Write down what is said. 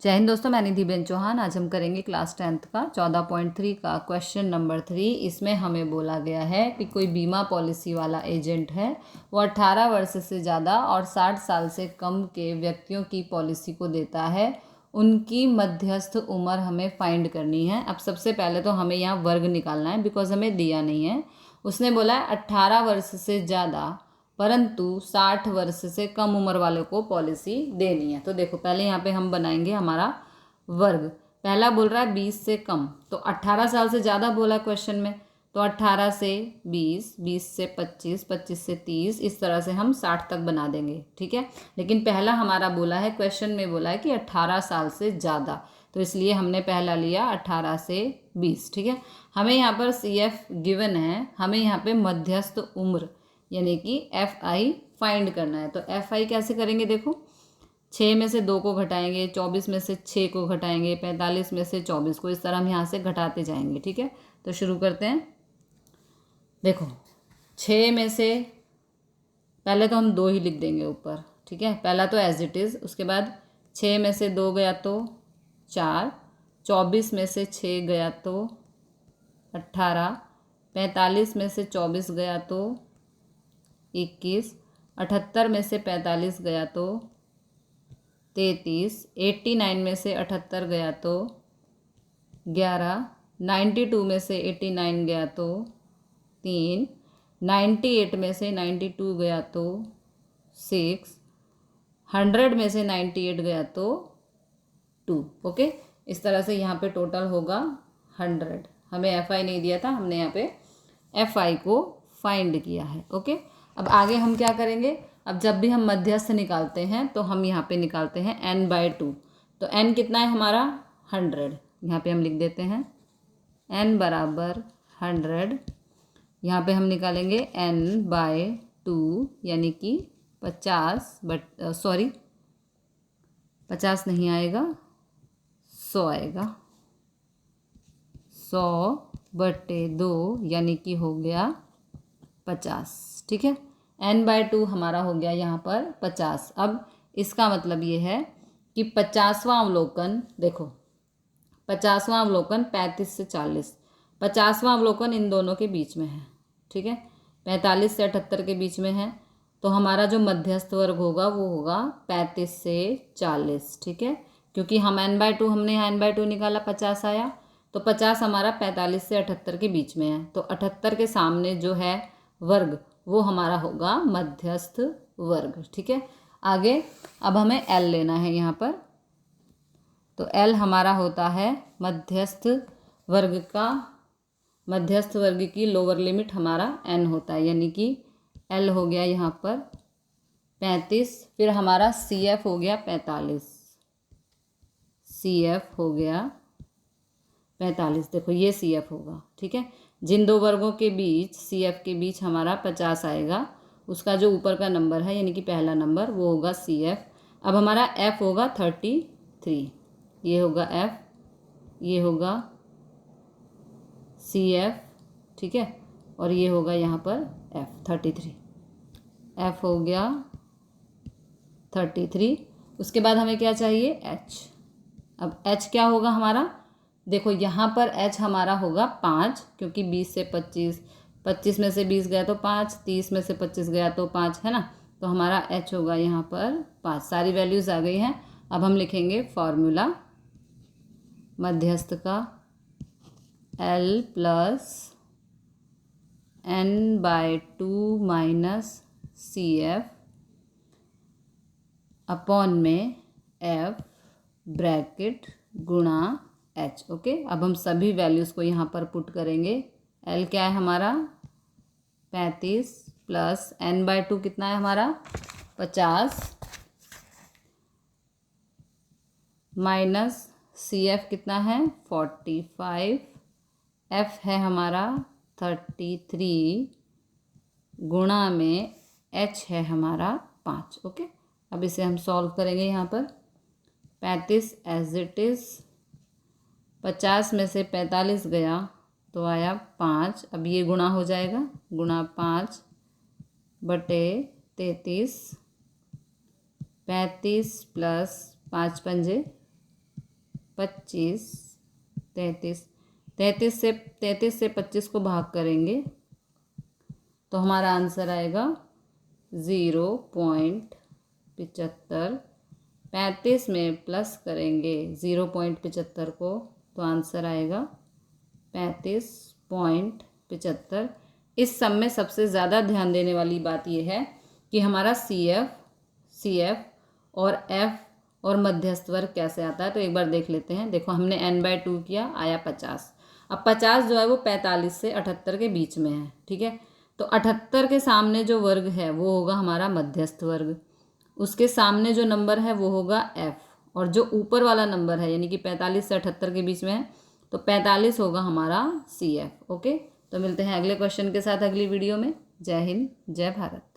जय हिंद दोस्तों, मैं निधि बेन चौहान। आज हम करेंगे क्लास 10th का 14.3 का क्वेश्चन नंबर 3। इसमें हमें बोला गया है कि कोई बीमा पॉलिसी वाला एजेंट है, वो 18 वर्ष से ज़्यादा और 60 साल से कम के व्यक्तियों की पॉलिसी को देता है। उनकी मध्यस्थ उम्र हमें फाइंड करनी है। अब सबसे पहले तो हमें यहाँ वर्ग निकालना है, बिकॉज हमें दिया नहीं है। उसने बोला है 18 वर्ष से ज़्यादा परंतु 60 वर्ष से कम उम्र वाले को पॉलिसी देनी है। तो देखो, पहले यहाँ पे हम बनाएंगे हमारा वर्ग। पहला बोल रहा है 20 से कम, तो 18 साल से ज़्यादा बोला क्वेश्चन में, तो 18 से 20, 20 से 25, 25 से 30, इस तरह से हम 60 तक बना देंगे। ठीक है, लेकिन पहला हमारा बोला है, क्वेश्चन में बोला है कि 18 साल से ज़्यादा, तो इसलिए हमने पहला लिया 18 से 20। ठीक है, हमें यहाँ पर CF गिवन है, हमें यहाँ पे मध्यस्थ उम्र यानी कि FI फाइंड करना है। तो FI कैसे करेंगे, देखो 6 में से 2 को घटाएंगे, 24 में से 6 को घटाएंगे, 45 में से 24 को, इस तरह हम यहाँ से घटाते जाएंगे। ठीक है, तो शुरू करते हैं। देखो 6 में से पहले तो हम 2 ही लिख देंगे ऊपर। ठीक है, पहला तो एज इट इज़, उसके बाद 6 में से 2 गया तो 4, 24 में से 6 गया तो 18, 45 में से 24 गया तो 21, 78 में से 45 गया तो 33, 89 में से 78 गया तो 11, 92 में से 89 गया तो 3, 98 में से 92 गया तो 6, 100 में से 98 गया तो 2। ओके, इस तरह से यहाँ पे टोटल होगा 100। हमें FI नहीं दिया था, हमने यहाँ पे FI को फाइंड किया है। ओके, अब आगे हम क्या करेंगे, अब जब भी हम मध्यस्थ निकालते हैं तो हम यहाँ पे निकालते हैं n/2। तो n कितना है हमारा 100, यहाँ पे हम लिख देते हैं n बराबर 100। यहाँ पे हम निकालेंगे n/2 यानी कि 50, बट सॉरी 50 नहीं आएगा, 100 आएगा। 100/2 यानी कि हो गया 50। ठीक है, n/2 हमारा हो गया यहाँ पर 50। अब इसका मतलब ये है कि 50वां अवलोकन, देखो 50वां अवलोकन 35 से 40, 50वां अवलोकन इन दोनों के बीच में है। ठीक है, 45 से 78 के बीच में है, तो हमारा जो मध्यस्थ वर्ग होगा वो होगा 35 से 40। ठीक है, क्योंकि हम n/2, हमने यहाँ n/2 निकाला, 50 आया, तो 50 हमारा 45 से 78 के बीच में है, तो 78 के सामने जो है वर्ग वो हमारा होगा मध्यस्थ वर्ग। ठीक है, आगे अब हमें L लेना है यहाँ पर। तो L हमारा होता है मध्यस्थ वर्ग का, मध्यस्थ वर्ग की लोअर लिमिट हमारा n होता है, यानी कि L हो गया यहाँ पर 35, फिर हमारा CF हो गया 45, CF हो गया 45। देखो ये CF होगा। ठीक है, जिन दो वर्गों के बीच CF के बीच हमारा 50 आएगा, उसका जो ऊपर का नंबर है यानी कि पहला नंबर वो होगा CF। अब हमारा F होगा 33, ये होगा F, ये होगा CF। ठीक है, और ये होगा यहाँ पर F 33। F हो गया 33। उसके बाद हमें क्या चाहिए, H। अब H क्या होगा हमारा, देखो यहाँ पर H हमारा होगा 5, क्योंकि 20 से 25, 25 में से 20 गया तो 5, 30 में से 25 गया तो 5, है ना, तो हमारा H होगा यहाँ पर 5। सारी वैल्यूज़ आ गई हैं। अब हम लिखेंगे फॉर्मूला मध्यस्थ का, L plus n/2 minus CF upon में F ब्रैकेट गुणा H। ओके, अब हम सभी वैल्यूज़ को यहाँ पर पुट करेंगे। L क्या है हमारा 35 प्लस n/2 कितना है हमारा 50 माइनस CF कितना है 45, F है हमारा 33 गुणा में H है हमारा 5। ओके, अब इसे हम सॉल्व करेंगे। यहाँ पर 35 एज इट इज़, 50 में से 45 गया तो आया 5, अब ये गुणा हो जाएगा, गुणा 5/33, 35 प्लस 5 पंजे 25, 33, 33 से 25 को भाग करेंगे तो हमारा आंसर आएगा 0.75। 35 में प्लस करेंगे 0.75 को तो आंसर आएगा 35.75। इस सम में सबसे ज़्यादा ध्यान देने वाली बात यह है कि हमारा CF और F और मध्यस्थ वर्ग कैसे आता है। तो एक बार देख लेते हैं। देखो हमने n/2 किया, आया 50। अब 50 जो है वो 45 से 78 के बीच में है, ठीक है। तो 78 के सामने जो वर्ग है वो होगा हमारा मध्यस्थ वर्ग, उसके सामने जो नंबर है वो होगा F, और जो ऊपर वाला नंबर है यानी कि 45 से 78 के बीच में है तो 45 होगा हमारा CF। ओके, तो मिलते हैं अगले क्वेश्चन के साथ अगली वीडियो में। जय हिंद, जय भारत।